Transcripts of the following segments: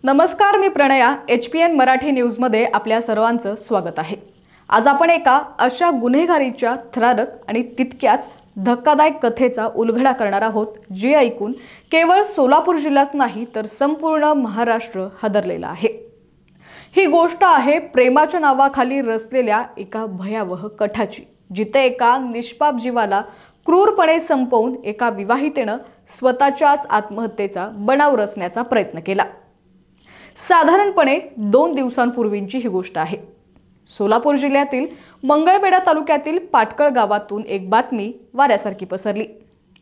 नमस्कार, मी प्रणया. HPN मराठी न्यूजमध्ये आपल्या सर्वांचं स्वागत आहे. आज आपण एका अशा गुन्हेगारीच्या थरारक आणि तितक्याच धक्कादायक कथेचा उलगडा करणार आहोत, जी ऐकून केवळ सोलापूर जिल्हाच नाही तर संपूर्ण महाराष्ट्र हादरलेला आहे. ही गोष्ट आहे प्रेमाच्या नावाखाली रचलेल्या एका भयावह कटाची, जिथे एका निष्पाप जीवाला क्रूरपणे संपवून एका विवाहितेनं स्वतःच्याच आत्महत्येचा बनाव रचण्याचा प्रयत्न केला. साधारणपणे 2 दिवसांपूर्वीची ही गोष्ट आहे. सोलापूर जिल्ह्यातील मंगळवेढा तालुक्यातील पाटकळ गावातून एक बातमी वाऱ्यासारखी पसरली.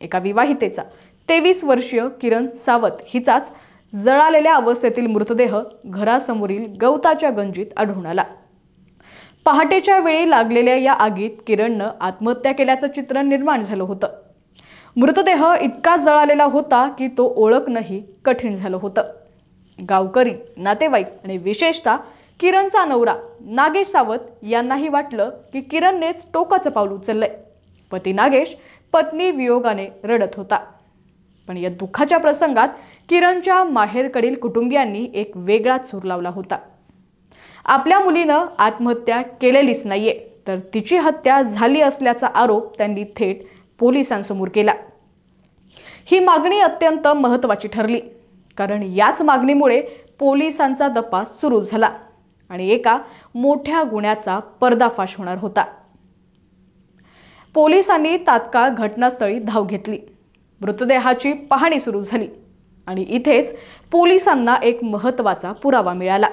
एका विवाहितेचा 23 वर्षीय किरण सावत हिचाच जळालेल्या अवस्थेतील मृतदेह घरासमोरील गवताच्या गंजीत आढळून आला. पहाटेच्या वेळी लागलेल्या या आगीत किरणनं आत्महत्या केल्याचं चित्र निर्माण झालं होतं. मृतदेह इतका जळालेला होता की तो ओळखणंही कठीण झालं होतं. गावकरी, नातेवाईक आणि विशेषतः किरणचा नवरा नागेश सावत यांनाही वाटलं की किरणनेच टोकाचं पाऊल उचललंय. पती नागेश पत्नी वियोगाने रडत होता. पण या दुःखाच्या प्रसंगात किरणच्या माहेरकडील कुटुंबियांनी एक वेगळाच सूर लावला होता. आपल्या मुलीनं आत्महत्या केलेलीच नाहीये, तर तिची हत्या झाली असल्याचा आरोप त्यांनी थेट पोलिसांसमोर केला. ही मागणी अत्यंत महत्त्वाची ठरली, कारण याच मागणीमुळे पोलिसांचा तपास सुरू झाला आणि एका मोठ्या गुन्ह्याचा पर्दाफाश होणार होता. पोलिसांनी तात्काळ घटनास्थळी धाव घेतली. मृतदेहाची पाहणी सुरू झाली आणि इथेच पोलिसांना एक महत्त्वाचा पुरावा मिळाला.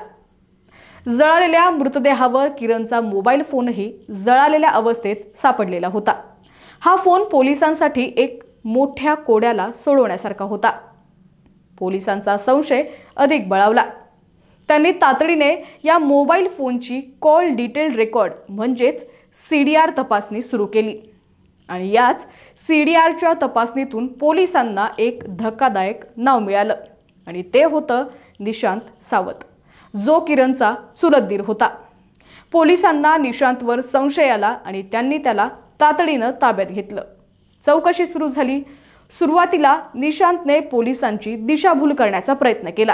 जळालेल्या मृतदेहावर किरणचा मोबाईल फोनही जळालेल्या अवस्थेत सापडलेला होता. हा फोन पोलिसांसाठी एक मोठ्या कोड्याला सोडवण्यासारखा होता. पोलिसांचा संशय अधिक बळावला. त्यांनी तातडीने या मोबाईल फोनची कॉल डिटेल रेकॉर्ड म्हणजेच CDR तपासणी सुरू केली आणि याच CDRच्या तपासणीतून पोलिसांना एक धक्कादायक नाव मिळालं आणि ते होतं निशांत सावत, जो किरणचा चुलत दीर होता. पोलिसांना निशांतवर संशय आला आणि त्यांनी त्याला तातडीनं ताब्यात घेतलं. चौकशी सुरू झाली. सुरुवातीला निशांतने पोलिसांची दिशाभूल करण्याचा प्रयत्न केला.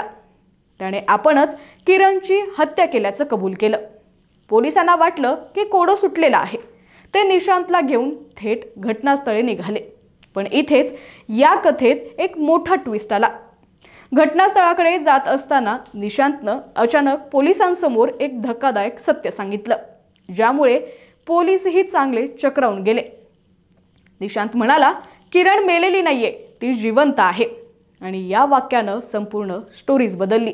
त्याने आपणच किरणची हत्या केल्याचं कबूल केलं. पोलिसांना वाटलं की कोडं सुटलेलं आहे. ते निशांतला घेऊन थेट घटनास्थळी निघाले. पण इथेच या कथेत एक मोठा ट्विस्ट आला. घटनास्थळाकडे जात असताना निशांतनं अचानक पोलिसांसमोर एक धक्कादायक सत्य सांगितलं, ज्यामुळे पोलीसही चांगले चक्रावून गेले. निशांत म्हणाला, किरण मेलेली नाहीये, ती जिवंत आहे. आणि या वाक्यानं संपूर्ण स्टोरीज बदलली.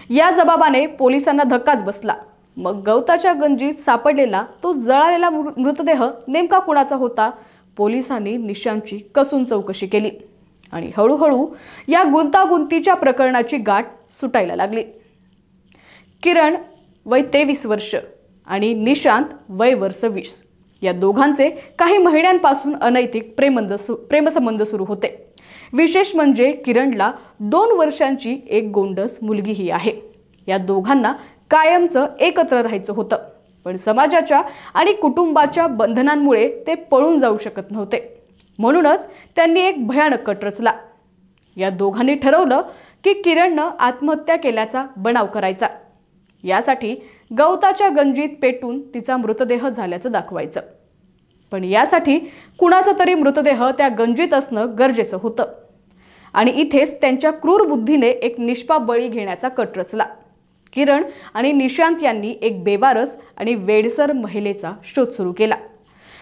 या जबाबाने पोलिसांना धक्काच बसला. मग गवताच्या गंजीत सापडलेला तो जळालेला मृतदेह नेमका कुणाचा होता? पोलिसांनी निशांतची कसून चौकशी केली आणि हळूहळू या गुंतागुंतीच्या प्रकरणाची गाठ सुटायला लागली. किरण वय 23 वर्ष आणि निशांत वय वर्ष 20. या दोघांचे काही महिन्यांपासून अनैतिक प्रेमसंबंध सुरू होते. विशेष म्हणजे किरणला 2 वर्षांची एक गोंडस मुलगीही आहे. या दोघांना कायमचं एकत्र राहायचं होतं, पण समाजाच्या आणि कुटुंबाच्या बंधनांमुळे ते पळून जाऊ शकत नव्हते. म्हणूनच त्यांनी एक भयानक कट रचला. या दोघांनी ठरवलं की किरणनं आत्महत्या केल्याचा बनाव करायचा. यासाठी गवताच्या गंजीत पेटून तिचा मृतदेह झाल्याचं दाखवायचं. पण यासाठी कुणाचा तरी मृतदेह त्या गंजीत असणं गरजेचं होतं. आणि इथेच त्यांच्या क्रूर बुद्धीने एक निष्पाप बळी घेण्याचा कट रचला. किरण आणि निशांत यांनी एक बेवारस आणि वेडसर महिलेचा शोध सुरू केला.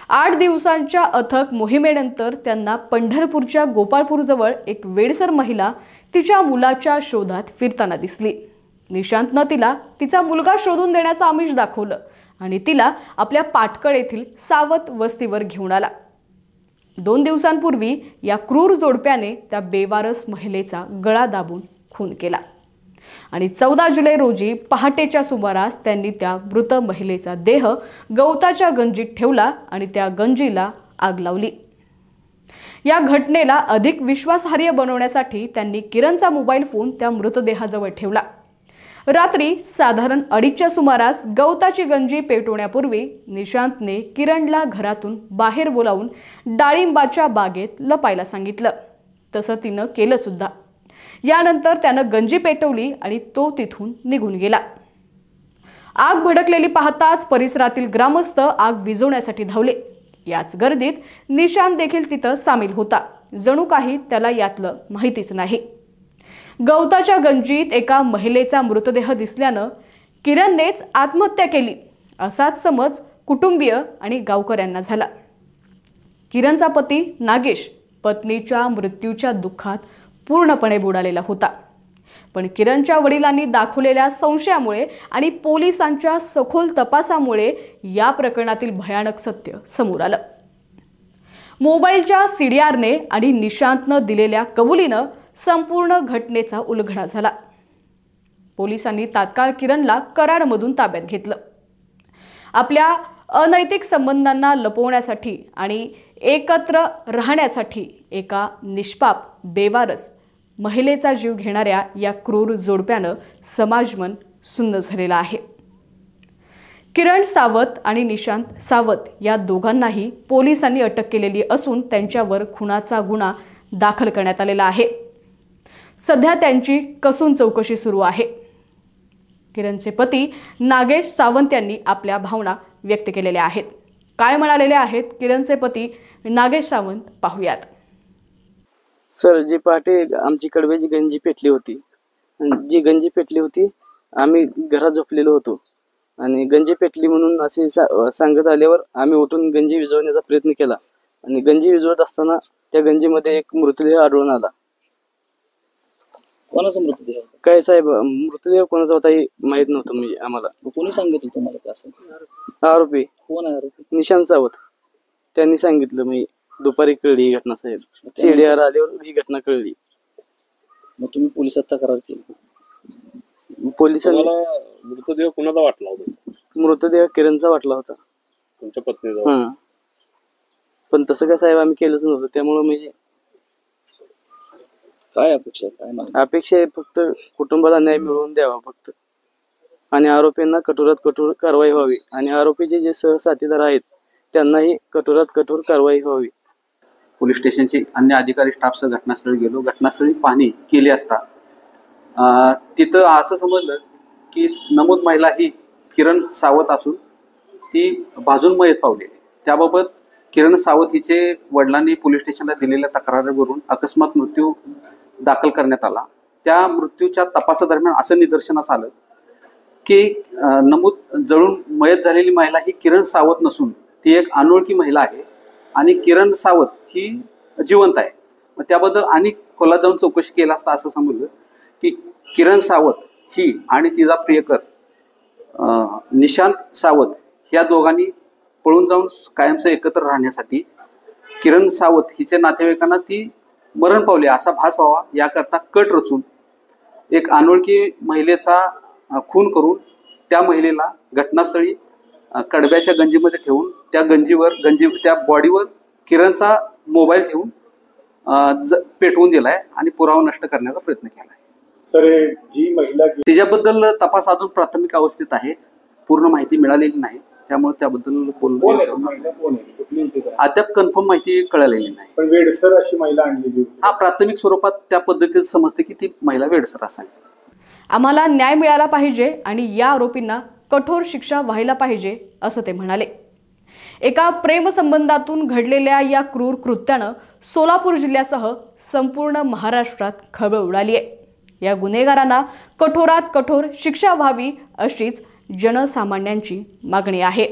8 दिवसांच्या अथक मोहिमेनंतर त्यांना पंढरपूरच्या गोपाळपूरजवळ एक वेडसर महिला तिच्या मुलाच्या शोधात फिरताना दिसली. निशांतनं तिला तिचा मुलगा शोधून देण्याचं आमिष दाखवलं आणि तिला आपल्या पाटकळ येथील सावत वस्तीवर घेऊन आला. 2 दिवसांपूर्वी या क्रूर जोडप्याने त्या बेवारस महिलेचा गळा दाबून खून केला आणि 14 जुलै रोजी पहाटेच्या सुमारास त्यांनी त्या मृत महिलेचा देह गवताच्या गंजीत ठेवला आणि त्या गंजीला आग लावली. या घटनेला अधिक विश्वासार्ह बनवण्यासाठी त्यांनी किरणचा मोबाईल फोन त्या मृतदेहाजवळ ठेवला. रात्री साधारण 2:30च्या सुमारास गवताची गंजी पेटवण्यापूर्वी निशांतने किरणला घरातून बाहेर बोलावून डाळिंबाच्या बागेत लपायला सांगितलं. तसं तिनं केलं सुद्धा. यानंतर त्यानं गंजी पेटवली आणि तो तिथून निघून गेला। आग भडकलेली पाहताच परिसरातील ग्रामस्थ आग विझवण्यासाठी धावले। याच गर्दीत निशांत देखील तिथं सामील होता। जणू काही त्याला यातलं माहितीच नाही। गवताच्या गंजीत एका महिलेचा मृतदेह दिसल्यानं किरणनेच आत्महत्या केली असाच समज कुटुंबीय आणि गावकऱ्यांना झाला। किरणचा पती नागेश पत्नीच्या मृत्यूच्या दुःखात पूर्णपणे बुडालेला होता। पण किरणच्या वडिलांनी दाखवलेल्या संशयामुळे आणि पोलिसांच्या सखोल तपासामुळे या प्रकरणातील भयानक सत्य समोर आलं। मोबाईलच्या सीडीआरने आणि निशांतनं दिलेल्या कबुलीनं संपूर्ण घटनेचा उलगडा झाला। पोलिसांनी तात्काळ किरणला कराडमधून ताब्यात घेतलं। आपल्या अनैतिक संबंधांना लपवण्यासाठी आणि एकत्र राहण्यासाठी एका निष्पाप बेवारस महिलेचा जीव घेणाऱ्या या क्रूर जोडप्यानं समाजमन सुन्न झालेला आहे। किरण सावत आणि निशांत सावत या दोघांनाही पोलिसांनी अटक केलेली असून त्यांच्यावर खुनाचा गुन्हा दाखल करण्यात आलेला आहे। सध्या त्यांची कसून चौकशी सुरू आहे। किरणचे पती नागेश सावंत यांनी आपल्या भावना व्यक्त केलेल्या आहेत। काय म्हणालेले आहेत किरणचे पती नागेश सावंत पाहूयात। सर, जी पहाटे आमची कडव्याची गंजी पेटली होती, जी गंजी पेटली होती आम्ही घरात झोपलेलो होतो आणि गंजी पेटली म्हणून असे सांगत आल्यावर आम्ही उठून गंजी विझवण्याचा प्रयत्न केला आणि गंजी विझवत असताना त्या गंजीमध्ये एक मृतदेह आढळून आला। कोणाचा मृतदेह? काय साहेब, मृतदेह कोणाचा होता हे माहित नव्हतं म्हणजे आम्हाला। कोणी सांगितलं तुम्हाला? असं आरोपी कोण आहे? आरोपी निशांत सावत, त्यांनी सांगितलं। मी दुपारी कळली ही घटना साहेब, सीडीआर आल्यावर ही घटना कळली। मग तुम्ही पोलिसात तक्रार केली? पोलिसांनी मृतदेह कोणाचा वाटला होता? मृतदेह किरणचा वाटला होता, तुमच्या पत्नीचा। हा, पण तसं काय साहेब आम्ही केलंच नव्हतं। त्यामुळे म्हणजे काय अपेक्षा? काय मागणी? अपेक्षा आहे फक्त कुटुंबाला न्याय मिळवून द्यावा फक्त, आणि आरोपींना कठोरात कठोर कारवाई व्हावी आणि आरोपीचे जे सहसाथीदार आहेत त्यांनाही कठोरात कठोर कारवाई व्हावी। पोलीस स्टेशनचे अन्य अधिकारी स्टाफसह घटनास्थळी गेलो। घटनास्थळी पाहणी केली असता तिथं असं समजलं की नमूद महिला ही किरण सावत असून ती भाजून मयत पावली। त्याबाबत किरण सावत हिचे वडिलांनी पोलीस स्टेशनला दिलेल्या तक्रारीवरून अकस्मात मृत्यू दाखल करण्यात आला। त्या मृत्यूच्या तपासादरम्यान असं निदर्शनास आलं की नमूद जळून मयत झालेली महिला ही किरण सावत नसून ती एक अनोळखी महिला आहे आणि किरण सावत ही जिवंत आहे। मग त्याबद्दल आणि खोलात जाऊन चौकशी केला असता असं समजलं की किरण सावत ही आणि तिचा प्रियकर निशांत सावत ह्या दोघांनी पळून जाऊन कायमचं एकत्र राहण्यासाठी किरण सावत हिच्या नातेवाईकांना ती मरण पावली असा भास व्हावा याकरता कट रचून एक अनोळखी महिलेचा खून करून त्या महिलेला घटनास्थळी कडब्याच्या गंजीमध्ये ठेवून त्या बॉडीवर किरणचा मोबाईल ठेवून पेटवून दिलाय आणि पुरावा नष्ट करण्याचा प्रयत्न केलाय। सर, जी महिला तिच्याबद्दल तपास अजून प्राथमिक अवस्थेत आहे, पूर्ण माहिती मिळालेली नाही, त्यामुळे त्याबद्दल अद्याप कन्फर्म माहिती कळालेली नाही। पण वेडसर अशी महिला आणलेली होती। हा प्राथमिक स्वरूपात त्या पद्धतीत समजते की ती महिला वेडसर असावी। आम्हाला न्याय मिळाला पाहिजे आणि या आरोपींना कठोर शिक्षा व्हायला पाहिजे असं ते म्हणाले। एका प्रेमसंबंधातून घडलेल्या या क्रूर कृत्यानं सोलापूर जिल्ह्यासह संपूर्ण महाराष्ट्रात खळबळ उडाली आहे। या गुन्हेगारांना कठोरात कठोर शिक्षा व्हावी अशीच जनसामान्यांची मागणी आहे।